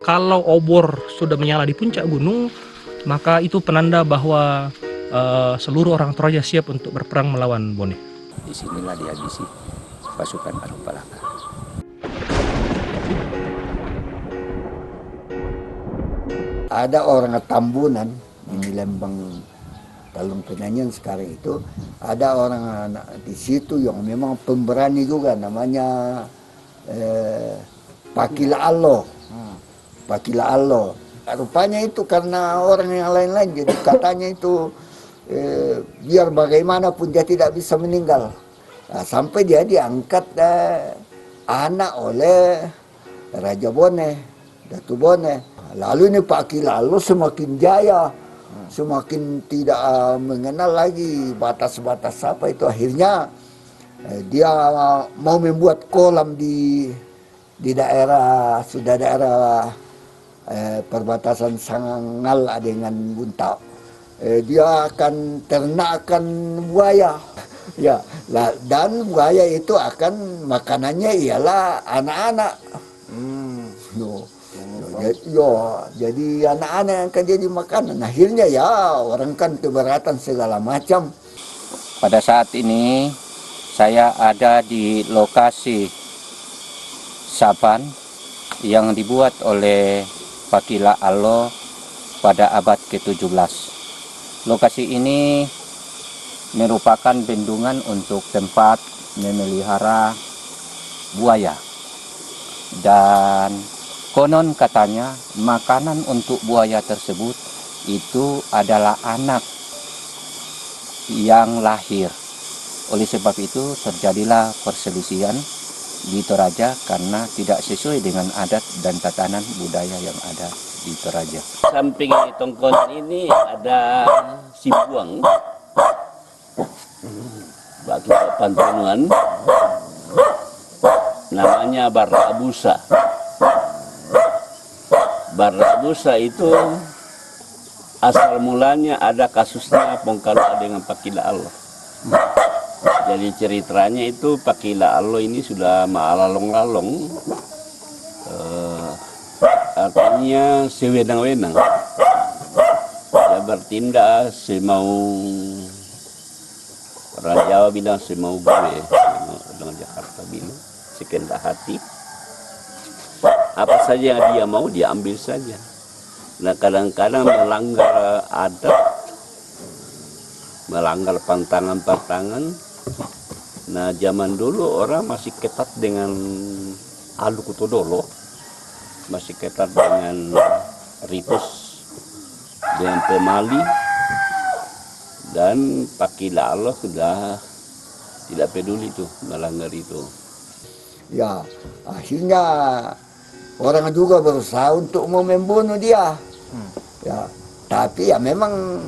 kalau obor sudah menyala di puncak gunung, maka itu penanda bahwa seluruh orang Toraja siap untuk berperang melawan Bone. Disinilah dihabisi pasukan Alupalaka. Ada orang Tambunan di Lembang Talung Penanyan sekarang itu, ada orang di situ yang memang pemberani juga, namanya Pakila Allo. Pakila Allo. Rupanya itu karena orang yang lain-lain, jadi katanya itu biar bagaimanapun dia tidak bisa meninggal. Nah, sampai dia diangkat anak oleh Raja Bone, Datu Bone. Lalu ini Pak Kilalo semakin jaya, semakin tidak mengenal lagi batas-batas apa itu. Akhirnya dia mau membuat kolam di daerah, sudah daerah perbatasan Sangal dengan Buntau. Dia akan ternakkan buaya. Ya, dan buaya itu akan makanannya ialah anak-anak. Jadi anak-anak yang akan jadi makanan. Akhirnya ya orang kan keberatan segala macam. Pada saat ini saya ada di lokasi Saban yang dibuat oleh Pakila Allo pada abad ke-17. Lokasi ini merupakan bendungan untuk tempat memelihara buaya. Dan konon katanya makanan untuk buaya tersebut itu adalah anak yang lahir. Oleh sebab itu terjadilah perselisihan di Toraja karena tidak sesuai dengan adat dan tatanan budaya yang ada di Toraja. Samping Tongkon ini ada Sibuang, batu pantunan, namanya Barabusa. Barabusa itu asal mulanya ada kasusnya Pongkalo dengan Pakila Allo. Jadi ceritanya itu Pakila Allo ini sudah maalalong-lalong, artinya sewenang-wenang. Dia bertindak semau, orang Jawa bilang semau gue, orang Jakarta bilang sekendak hati. Apa saja yang dia mau dia ambil saja. Nah kadang-kadang melanggar adat, melanggar pantangan-pantangan. Nah zaman dulu orang masih ketat dengan Alu Kutodolo, masih ketat dengan ritus, dengan pemali, dan Pakila Allo sudah tidak peduli itu, melanggar itu. Ya, akhirnya orang juga berusaha untuk mau membunuh dia. Ya, tapi ya memang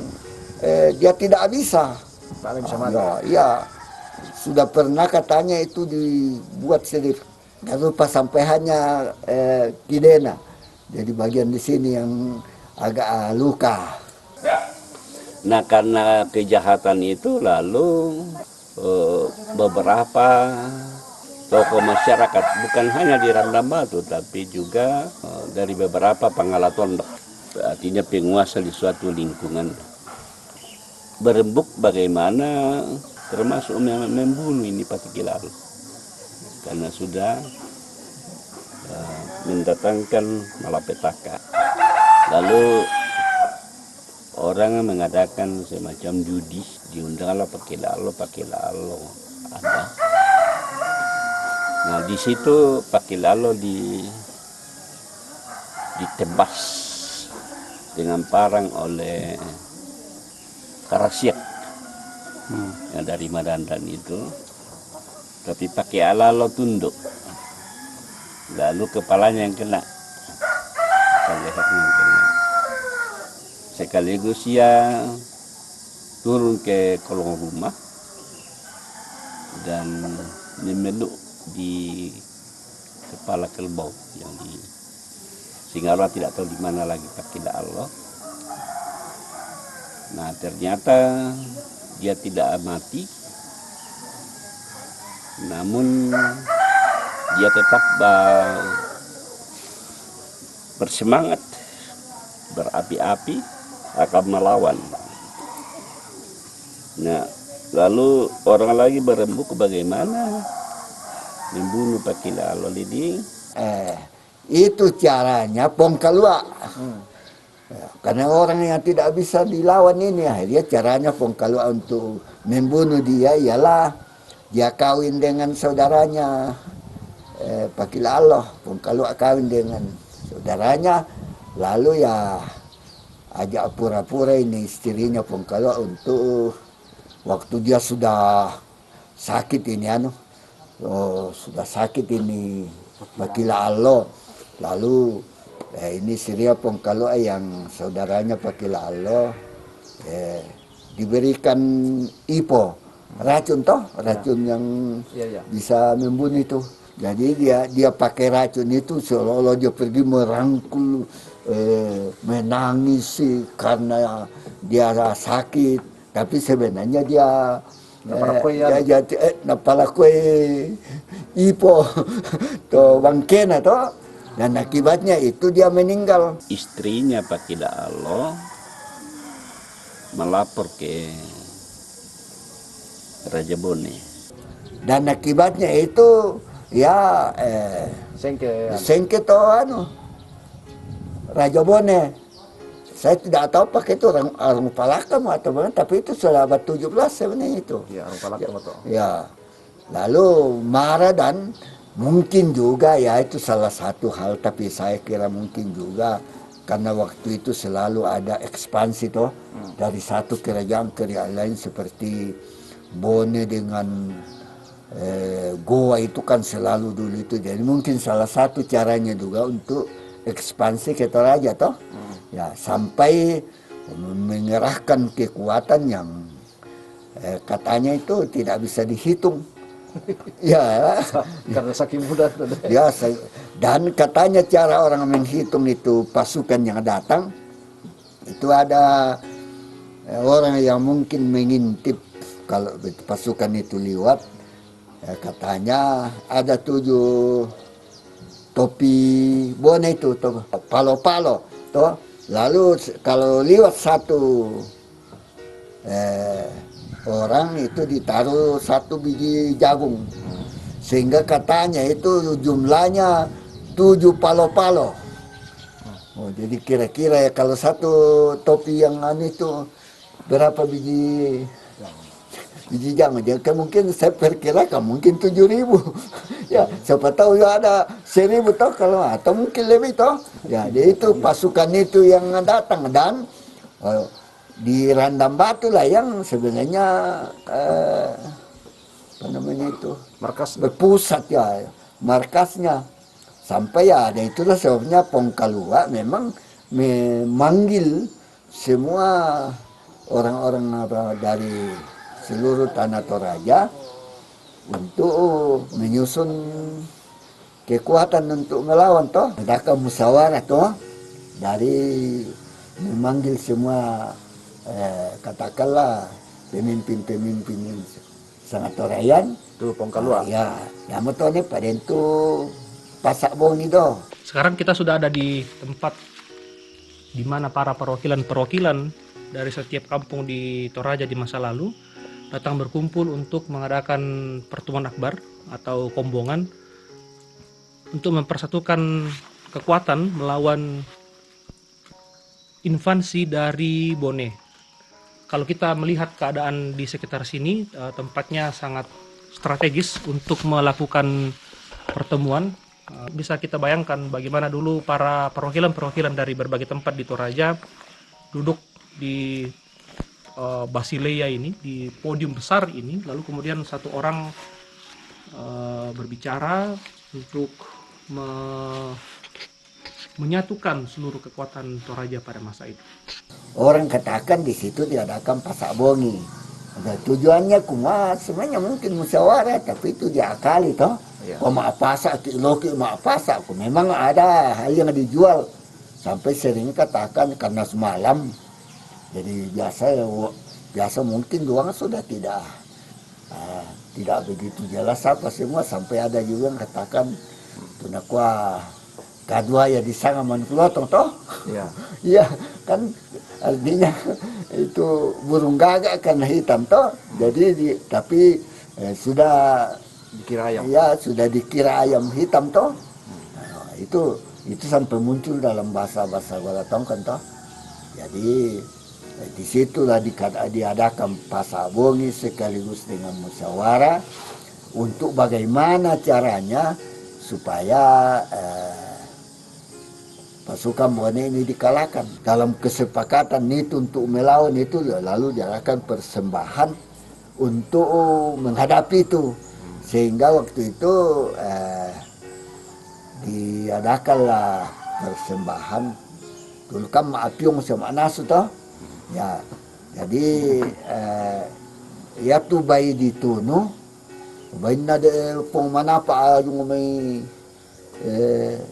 dia tidak bisa. Paling bisa mati. Ya, sudah pernah katanya itu dibuat sedemikian rupa sampai hanya Kidena. Jadi bagian di sini yang agak luka. Nah karena kejahatan itu lalu beberapa tokoh masyarakat, bukan hanya di Randambatu tapi juga dari beberapa pangalaton, artinya penguasa di suatu lingkungan, berembuk bagaimana termasuk membunuh ini Pakila Allo karena sudah mendatangkan malapetaka. Lalu orang mengadakan semacam judi, diundanglah Pakila Allo ada. Nah di situ Pakila Allo ditebas dengan parang oleh Karasiak yang dari Madandan itu, tapi Pakila Allo tunduk, lalu kepalanya yang kena, lehernya yang kena. Sekaligus ia turun ke kolong rumah dan memeluk di kepala kerbau yang di sehingga Allah tidak tahu di mana lagi Pakila Allo. Nah ternyata dia tidak mati, namun dia tetap bersemangat, berapi-api akan melawan. Nah, lalu orang lagi berembuk bagaimana membunuh Pakila Allah ini. Itu caranya Pongkalua. Ya, karena orang yang tidak bisa dilawan ini, akhirnya caranya Pongkalua untuk membunuh dia ialah dia kawin dengan saudaranya Pakila Allah. Pongkalua kawin dengan saudaranya, lalu ya ajak pura-pura ini istrinya Pongkalua untuk waktu dia sudah sakit ini sudah sakit ini Pakila Allah, lalu ini Surya Pongkalua yang saudaranya Pakila Allah diberikan ipo racun racun yang bisa membunuh itu. Jadi dia pakai racun itu seolah-olah dia pergi merangkul menangis karena dia sakit, tapi sebenarnya dia napalakue ipo to bangkena dan akibatnya itu dia meninggal. Istrinya Pakila Allah melapor ke Raja Bone, dan akibatnya itu ya sengke to Raja Bone. Saya tidak tahu pakai itu orang Palakam atau mana, tapi itu sudah abad 17 sebenarnya itu. Ya, orang Palakam atau. Ya. Lalu marah dan mungkin juga ya itu salah satu hal, tapi saya kira mungkin juga karena waktu itu selalu ada ekspansi dari satu kerajaan ke yang lain, seperti Bone dengan Goa itu kan selalu dulu itu. Jadi mungkin salah satu caranya juga untuk ekspansi ke Toraja ya, sampai mengerahkan kekuatan yang katanya itu tidak bisa dihitung. Ya, Karena saking mudah. ya, dan katanya cara orang menghitung itu pasukan yang datang itu ada orang yang mungkin mengintip kalau pasukan itu lewat, katanya ada 7 topi Bone itu palo-palo lalu kalau lewat satu orang itu ditaruh 1 biji jagung, sehingga katanya itu jumlahnya 7 palo-palo. Jadi kira-kira ya kalau satu topi yang itu berapa biji jagung? Jadi mungkin saya perkirakan mungkin 7.000. Ya, siapa tahu ya ada 1.000 kalau atau mungkin lebih Ya, jadi itu pasukan itu yang datang, dan di Randam Batu lah yang sebenarnya apa namanya itu berpusat ya markasnya. Sampai ya ada itulah sebabnya Pongkalua memang memanggil semua orang-orang dari seluruh tanah Toraja untuk menyusun kekuatan untuk melawan Ada musyawarah dari memanggil semua katakanlah pemimpin-pemimpin sangat Torayan Itu Pongkalua. ya ini pada itu pasak boni Sekarang kita sudah ada di tempat di mana para perwakilan-perwakilan dari setiap kampung di Toraja di masa lalu datang berkumpul untuk mengadakan pertemuan akbar atau kombongan untuk mempersatukan kekuatan melawan invasi dari Bone. Kalau kita melihat keadaan di sekitar sini, tempatnya sangat strategis untuk melakukan pertemuan. Bisa kita bayangkan bagaimana dulu para perwakilan-perwakilan dari berbagai tempat di Toraja duduk di Basileia ini, di podium besar ini, lalu kemudian satu orang berbicara untuk menyatukan seluruh kekuatan Toraja pada masa itu. Orang katakan di situ diadakan pasak bongi. Tujuannya sebenarnya mungkin musyawarah, tapi itu diakali pasak loki pasak. Memang ada hal yang dijual. Sampai sering katakan karena semalam. Jadi biasa mungkin doang sudah tidak begitu jelas apa semua, sampai ada juga yang katakan tunakwa Kedua ya di sana mankulotong toh. Iya. Iya, kan artinya itu burung gagak kan hitam toh. Jadi tapi sudah Dikira ayam. ya sudah dikira ayam hitam toh. Nah, itu sampai muncul dalam bahasa-bahasa Balatongkan toh. Jadi disitulah diadakan pasabongi sekaligus dengan musyawarah untuk bagaimana caranya supaya pasukan Bone ini dikalahkan. Dalam kesepakatan itu untuk melawan itu lalu diadakan persembahan untuk menghadapi itu. Sehingga waktu itu diadakanlah persembahan. Dulu kan Maapiong sama Nasu toh. Ya, jadi ya tu bayi ditunu. Bayi nade pong manapa yung may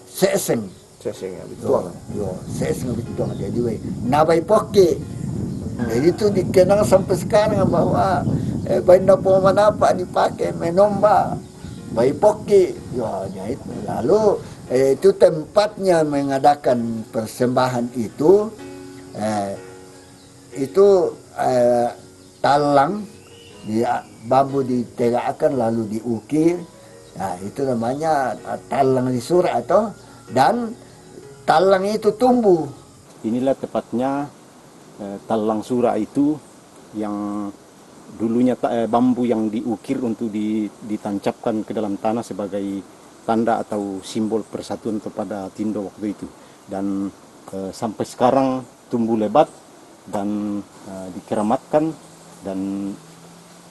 seeseng. Seseng ya, betul. Yo, seeseng bituang. Jadi we nabay poke. Jadi itu dikenal sampai sekarang bahwa bayi na pong manapa dipakai menomba. Bayi poke. Yo, itu. Lalu itu tempatnya mengadakan persembahan itu. Itu talang bambu ditegakkan lalu diukir. Nah, itu namanya talang disura atau dan talang itu tumbuh. Inilah tepatnya talang sura itu yang dulunya bambu yang diukir untuk ditancapkan ke dalam tanah sebagai tanda atau simbol persatuan kepada Tindo waktu itu. Dan sampai sekarang tumbuh lebat dan dikeramatkan dan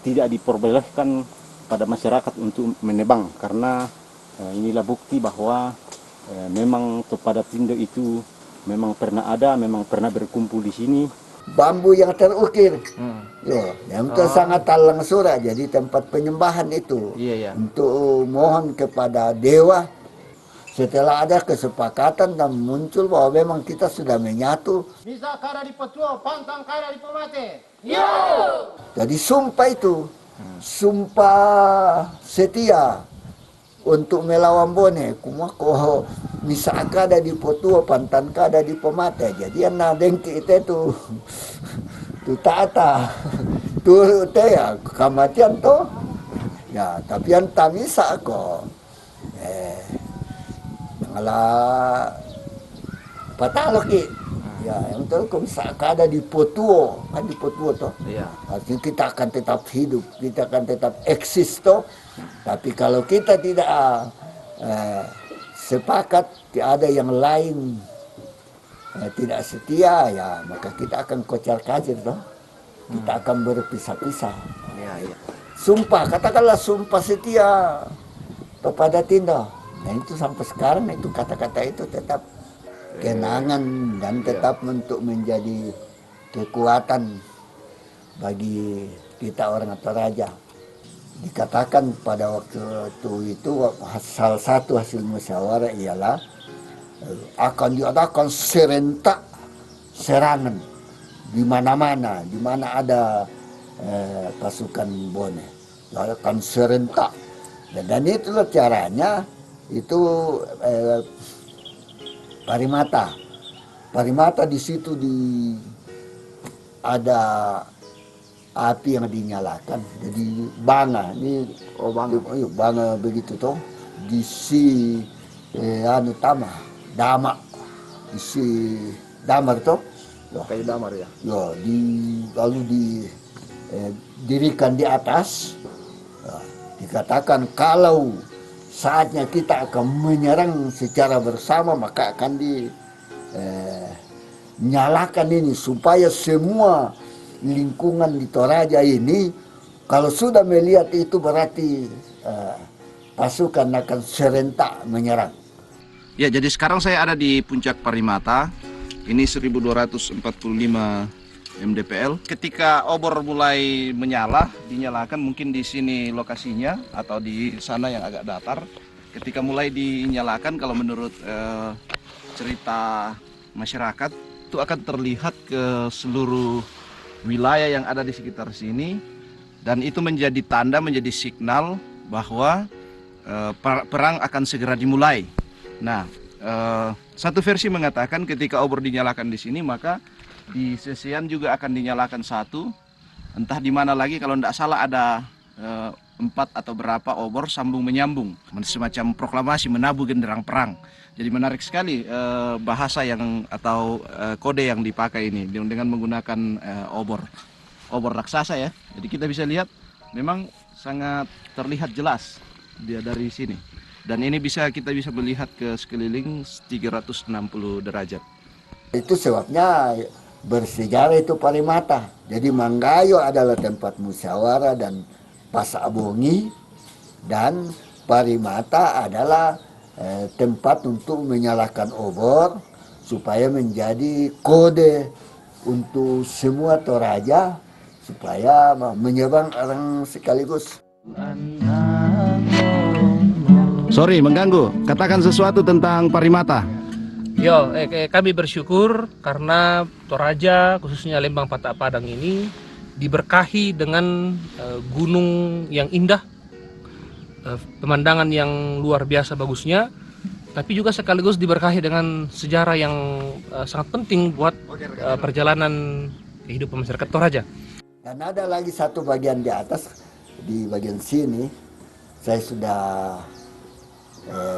tidak diperbolehkan pada masyarakat untuk menebang, karena inilah bukti bahwa memang kepada Tindo itu memang pernah ada, memang pernah berkumpul di sini. Bambu yang terukir, yang itu sangat talang sura, jadi tempat penyembahan itu. Iya. Untuk mohon kepada dewa. Setelah ada kesepakatan dan muncul bahwa memang kita sudah menyatu. Bisa kara di petua, pantang kara di pemate. Jadi sumpah itu, sumpah setia untuk melawan Bone. Kumako misa kada di petua, pantan kada di pemate. Jadi yang dengki itu tu tata, tu ya kematian tuh. Ya tapi yang tamisa kok. Ala patalok ya yang terus kada di potuo kan di potuo toh. Iya. Artinya kita akan tetap hidup, kita akan tetap eksis toh. Tapi kalau kita tidak sepakat, ada yang lain tidak setia, ya maka kita akan kocar kacir toh. Kita akan berpisah-pisah. Iya. Sumpah, katakanlah sumpah setia kepada Tindo. Nah itu sampai sekarang itu kata-kata itu tetap kenangan dan tetap untuk menjadi kekuatan bagi kita orang Toraja. Dikatakan pada waktu itu salah satu hasil musyawarah ialah akan diadakan serentak serangan di mana-mana, di mana ada pasukan Bone. Akan serentak. Dan itulah caranya. Itu Parimata di situ ada api yang dinyalakan, jadi banga ini banga begitu toh disi dama disi damar toh Kayu damar ya. Lalu didirikan di atas. Dikatakan kalau saatnya kita akan menyerang secara bersama, maka akan dinyalakan ini supaya semua lingkungan di Toraja ini kalau sudah melihat itu berarti pasukan akan serentak menyerang. Ya, jadi sekarang saya ada di puncak Parimata. Ini 1245 mdpl. Ketika obor mulai dinyalakan mungkin di sini lokasinya atau di sana yang agak datar. Ketika mulai dinyalakan, kalau menurut cerita masyarakat, itu akan terlihat ke seluruh wilayah yang ada di sekitar sini, dan itu menjadi tanda, menjadi signal bahwa perang akan segera dimulai. Nah, Satu versi mengatakan ketika obor dinyalakan di sini, maka di Sesean juga akan dinyalakan satu. Entah di mana lagi, kalau tidak salah ada 4 atau berapa obor sambung menyambung, semacam proklamasi menabuh genderang perang. Jadi menarik sekali bahasa yang atau kode yang dipakai ini dengan menggunakan obor raksasa ya. Jadi kita bisa lihat memang sangat terlihat jelas dia dari sini. Dan ini kita bisa melihat ke sekeliling 360 derajat. Itu sebabnya bersejarah itu Parimata. Jadi Manggayo adalah tempat musyawarah dan pasabongi, dan Parimata adalah tempat untuk menyalakan obor supaya menjadi kode untuk semua Toraja supaya menyebang orang sekaligus. Sorry, mengganggu. Katakan sesuatu tentang Parimata. Yo, kami bersyukur karena Toraja, khususnya Lembang Patak Padang ini diberkahi dengan gunung yang indah, pemandangan yang luar biasa bagusnya, tapi juga sekaligus diberkahi dengan sejarah yang sangat penting buat perjalanan kehidupan masyarakat Toraja. Dan ada lagi satu bagian di atas, di bagian sini, saya sudah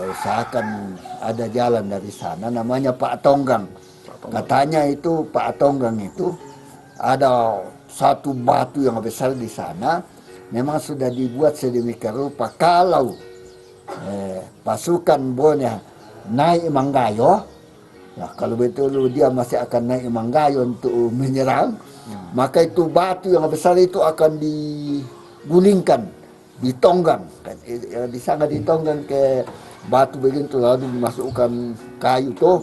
usahakan ada jalan dari sana, namanya Pak Tonggang. Katanya itu Pak Tonggang itu ada satu batu yang besar di sana, memang sudah dibuat sedemikian rupa kalau pasukan Bone naik Manggayo, nah kalau betul dia masih akan naik Manggayo untuk menyerang, maka itu batu yang besar itu akan digulingkan, ditonggang, di sana ditonggang ke batu begitu, lalu dimasukkan kayu tuh,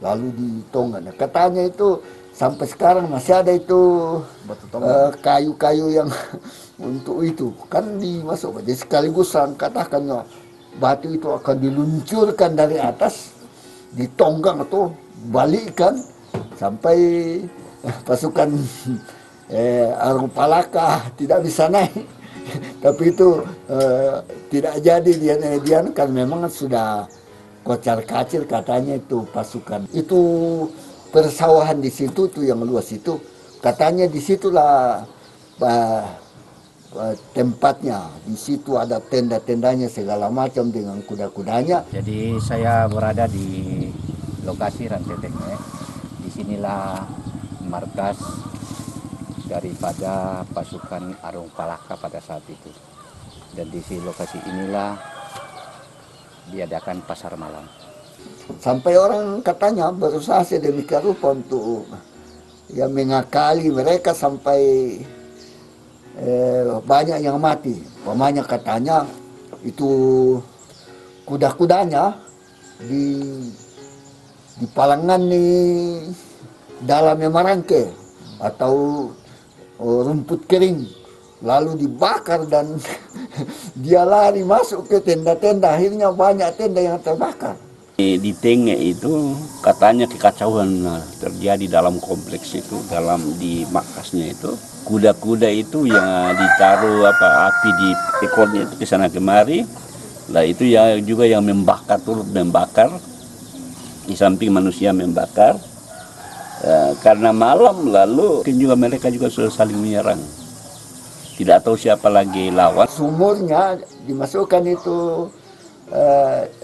lalu ditonggang. Katanya itu sampai sekarang masih ada itu kayu-kayu yang untuk itu kan dimasukkan. Jadi sekaligus katakannya batu itu akan diluncurkan dari atas, ditonggang atau balikkan sampai pasukan Arung Palaka tidak bisa naik. Tapi itu tidak jadi dia kan memang sudah kocar kacir katanya itu pasukan. Itu persawahan di situ tuh yang luas itu. Katanya di situlah tempatnya. Di situ ada tenda-tendanya segala macam dengan kuda-kudanya. Jadi saya berada di lokasi Rantetenge. Disinilah markas daripada pasukan Arung Palaka pada saat itu. Dan di lokasi inilah diadakan pasar malam. Sampai orang katanya berusaha sedemikian rupa untuk mengakali mereka sampai banyak yang mati. Pemanya katanya itu kuda-kudanya di palangan nih dalamnya marangke atau rumput kering, lalu dibakar dan dia lari masuk ke tenda-tenda, akhirnya banyak tenda yang terbakar. Di Tenge itu katanya kekacauan terjadi dalam kompleks itu, di markasnya itu. Kuda-kuda itu yang ditaruh api di ekornya itu kesana kemari, lah itu ya juga yang membakar, turut membakar, di samping manusia membakar. Karena malam lalu juga mereka juga sudah saling menyerang. Tidak tahu siapa lagi lawan. Sumurnya dimasukkan itu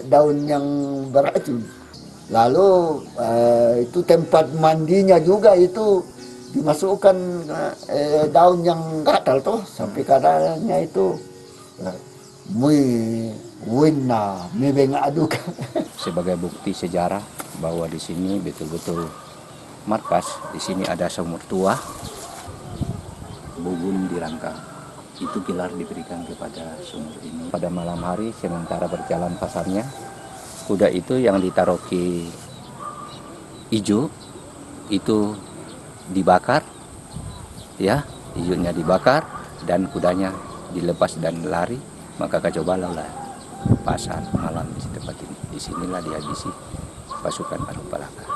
daun yang beracun. Lalu itu tempat mandinya juga itu dimasukkan daun yang gatal tuh sampai katanya itu wina mebenga aduka. Sebagai bukti sejarah bahwa di sini betul-betul markas, di sini ada sumur tua, Bugun dirangka. Itu gelar diberikan kepada sumur ini. Pada malam hari sementara berjalan pasarnya, kuda itu yang ditaruh ke ijo itu dibakar, ya, ijonya dibakar dan kudanya dilepas dan lari, maka kacau balau lah pasar malam di tempat ini. Disinilah dihabisi pasukan Arung Palaka.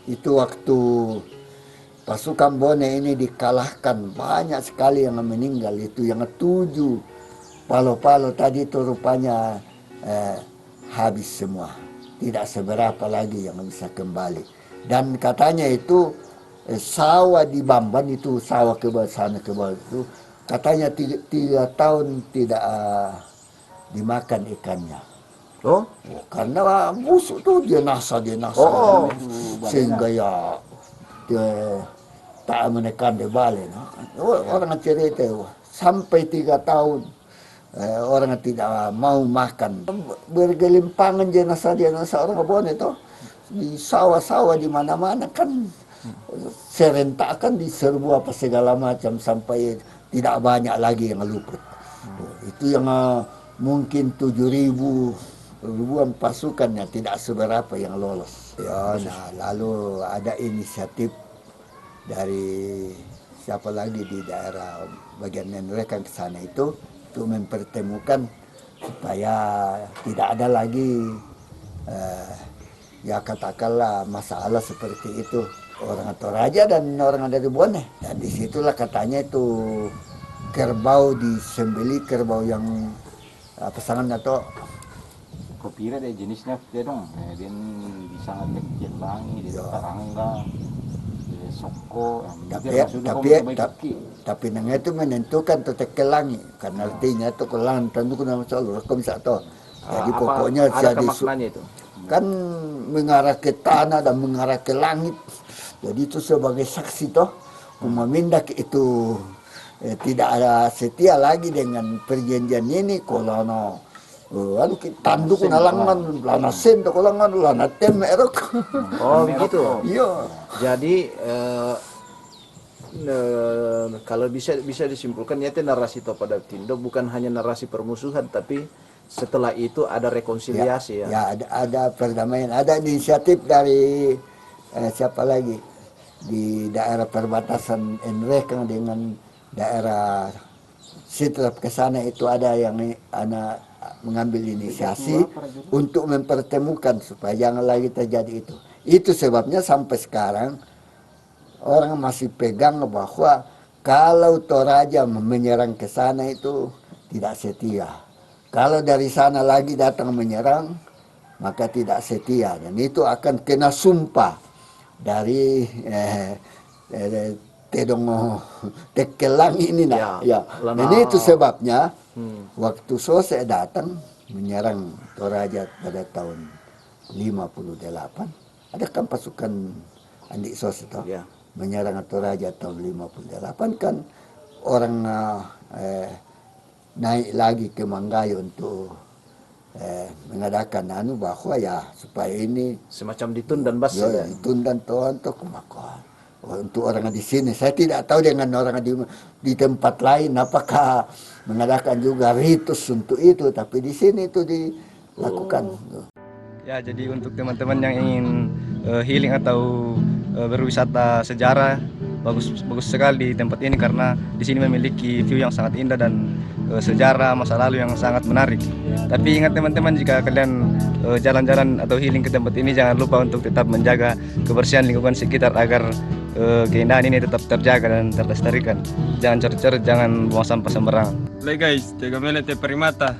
Itu waktu pasukan Bone ini dikalahkan, banyak sekali yang meninggal. Itu yang 7 palo-palo tadi itu rupanya habis semua. Tidak seberapa lagi yang bisa kembali. Dan katanya itu sawah di Bamban itu, sawah ke bawah sana ke bawah itu, katanya 3 tahun tidak dimakan ikannya. Oh, Karena busuk tuh dia nasa. Oh. Sehingga ya dia tak menekan di balik. Orang cerita sampai 3 tahun orang tidak mau makan. Bergelimpangan jenazah orang Bone itu di sawah-sawah di mana-mana kan, serentak diserbu apa segala macam sampai tidak banyak lagi yang luput. Itu yang mungkin 7.000 ribuan pasukannya tidak seberapa yang lolos. Ya, nah, lalu ada inisiatif dari siapa lagi di daerah bagian mereka ke sana itu untuk mempertemukan supaya tidak ada lagi ya katakanlah masalah seperti itu orang Toraja dan orang dari Bone. Dan disitulah katanya itu kerbau disembeli, kerbau yang pasangan atau Kopira deh jenisnya dia dong, dia di sangat kecil langi, di Tarangga, di Soko, tapi nang itu menentukan tetek kelangi karena artinya itu kelang tentu kena masalah rekam satu. Jadi pokoknya ada maknanya itu? Kan mengarah ke tanah dan mengarah ke langit. Jadi itu sebagai saksi toh, memindak itu tidak ada setia lagi dengan perjanjian ini. Kalau tanduk nalangan lana sen to kolangan lana tem erok. Oh begitu. Iya. Jadi kalau bisa disimpulkan ya narasi Topada Tindo bukan hanya narasi permusuhan, tapi setelah itu ada rekonsiliasi ya. Ya ada perdamaian, ada inisiatif dari siapa lagi di daerah perbatasan Enrekang dengan daerah Sitrap ke sana itu ada yang anak mengambil inisiasi untuk mempertemukan supaya jangan lagi terjadi itu. Itu sebabnya sampai sekarang orang masih pegang bahwa kalau Toraja menyerang ke sana itu tidak setia. Kalau dari sana lagi datang menyerang maka tidak setia, dan itu akan kena sumpah dari Tedong Tekelang ini nah. Ya. Dan itu sebabnya waktu Sose datang menyerang Toraja pada tahun 58, ada kan pasukan Andi Sose itu menyerang Toraja tahun 58 kan orang naik lagi ke Manggayo untuk mengadakan bahwa ya supaya ini semacam ditundan bas ya, ditundan untuk kemakuan. Untuk orang di sini, saya tidak tahu dengan orang di tempat lain apakah mengadakan juga ritus untuk itu, tapi di sini itu dilakukan. Ya, jadi untuk teman-teman yang ingin healing atau berwisata sejarah, bagus sekali di tempat ini karena di sini memiliki view yang sangat indah dan sejarah masa lalu yang sangat menarik. Tapi ingat teman-teman, jika kalian jalan-jalan atau healing ke tempat ini, jangan lupa untuk tetap menjaga kebersihan lingkungan sekitar agar keindahan ini tetap terjaga dan terlestarikan. Jangan cor-cor, jangan buang sampah sembarangan. Guys, Tegamele Te Primata.